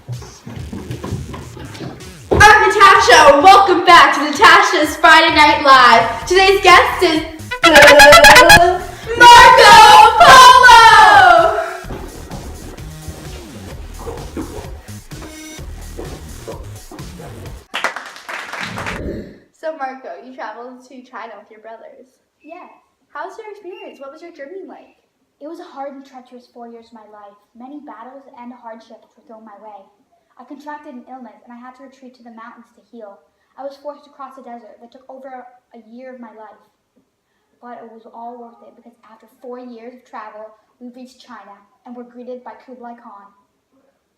I'm Natasha. Welcome back to Natasha's Friday Night Live. Today's guest is Marco Polo. So Marco, you traveled to China with your brothers. Yes. How was your experience? What was your journey like? It was a hard and treacherous 4 years of my life. Many battles and hardships were thrown my way. I contracted an illness and I had to retreat to the mountains to heal. I was forced to cross a desert that took over a year of my life. But it was all worth it because after 4 years of travel, we reached China and were greeted by Kublai Khan.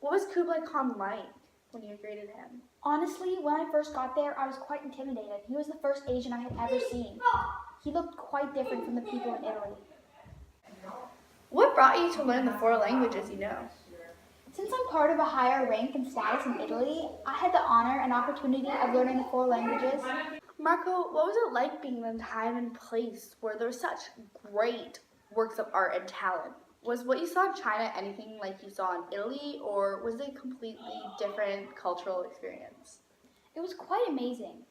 What was Kublai Khan like when you greeted him? Honestly, when I first got there, I was quite intimidated. He was the first Asian I had ever seen. He looked quite different from the people in Italy. What brought you to learn the 4 languages you know? Since I'm part of a higher rank and status in Italy, I had the honor and opportunity of learning the 4 languages. Marco, what was it like being in a time and place where there were such great works of art and talent? Was what you saw in China anything like you saw in Italy, or was it a completely different cultural experience? It was quite amazing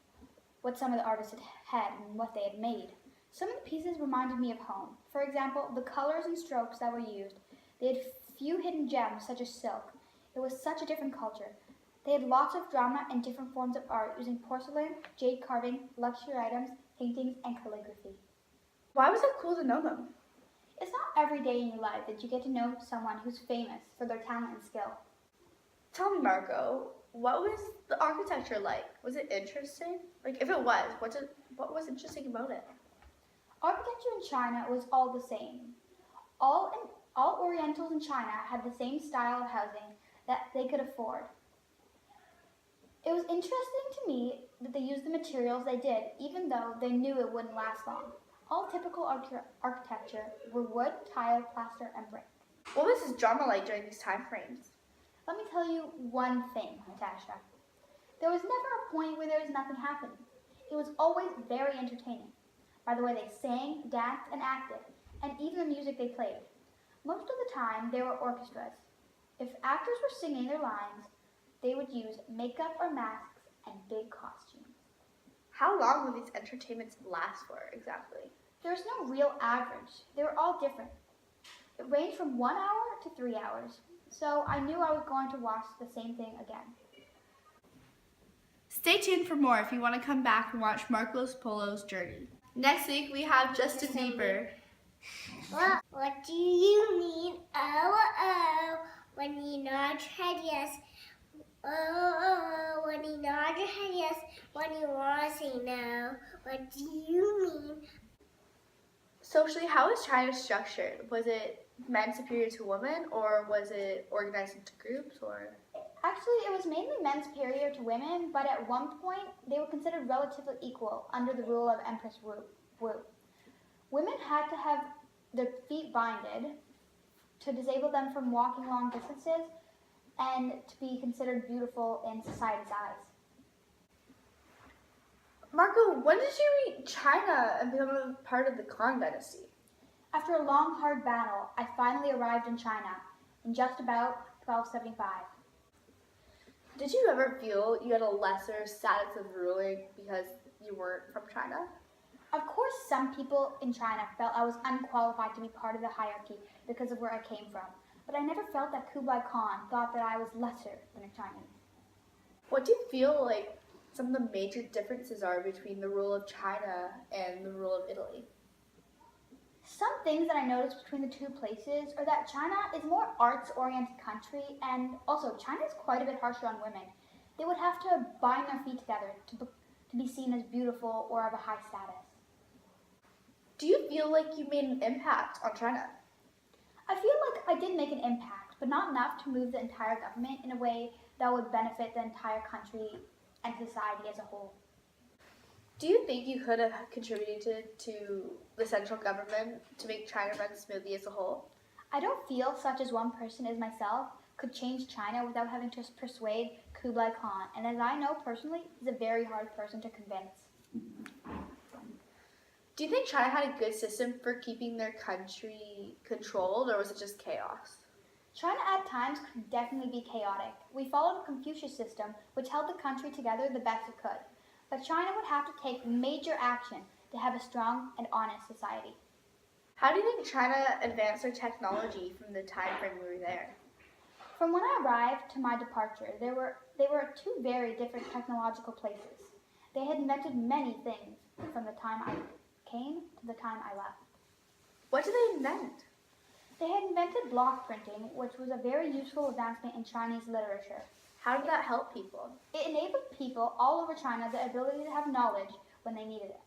what some of the artists had and what they had made. Some of the pieces reminded me of home. For example, the colors and strokes that were used. They had few hidden gems such as silk. It was such a different culture. They had lots of drama and different forms of art using porcelain, jade carving, luxury items, paintings, and calligraphy. Why was it cool to know them? It's not every day in your life that you get to know someone who's famous for their talent and skill. Tell me, Marco, what was the architecture like? Was it interesting? Like, if it was, what was interesting about it? Architecture in China was all the same. All Orientals in China had the same style of housing that they could afford. It was interesting to me that they used the materials they did, even though they knew it wouldn't last long. All typical architecture were wood, tile, plaster, and brick. What was his drama like during these time frames? Let me tell you one thing, Natasha. There was never a point where there was nothing happening. It was always very entertaining. By the way they sang, danced, and acted, and even the music they played. Most of the time, there were orchestras. If actors were singing their lines, they would use makeup or masks and big costumes. How long would these entertainments last for, exactly? There's no real average. They were all different. It ranged from 1 hour to 3 hours, so I knew I was going to watch the same thing again. Stay tuned for more if you want to come back and watch Marco Polo's journey. Next week, we have Justin Bieber. What do you mean, oh, when you nod your head yes? Oh, when you nod your head yes, when you want to say no. What do you mean? Socially, how was China structured? Was it men superior to women, or was it organized into groups, or? Actually, it was mainly men superior to women, but at one point, they were considered relatively equal under the rule of Empress Wu. Women had to have their feet binded to disable them from walking long distances and to be considered beautiful in society's eyes. Marco, when did you reach China and become a part of the Khan dynasty? After a long, hard battle, I finally arrived in China in just about 1275. Did you ever feel you had a lesser status of ruling because you weren't from China? Of course, some people in China felt I was unqualified to be part of the hierarchy because of where I came from, but I never felt that Kublai Khan thought that I was lesser than a Chinese. What do you feel like some of the major differences are between the rule of China and the rule of Italy? Some things that I noticed between the two places are that China is a more arts-oriented country, and also China is quite a bit harsher on women. They would have to bind their feet together to be seen as beautiful or of a high status. Do you feel like you made an impact on China? I feel like I did make an impact, but not enough to move the entire government in a way that would benefit the entire country and society as a whole. Do you think you could have contributed to the central government to make China run smoothly as a whole? I don't feel such as one person as myself could change China without having to persuade Kublai Khan, and as I know personally, he's a very hard person to convince. Do you think China had a good system for keeping their country controlled, or was it just chaos? China at times could definitely be chaotic. We followed a Confucius system which held the country together the best it could. But China would have to take major action to have a strong and honest society. How do you think China advanced their technology from the time frame we were there? From when I arrived to my departure, they were two very different technological places. They had invented many things from the time I came to the time I left. What did they invent? They had invented block printing, which was a very useful advancement in Chinese literature. How did that help people? It enabled people all over China the ability to have knowledge when they needed it.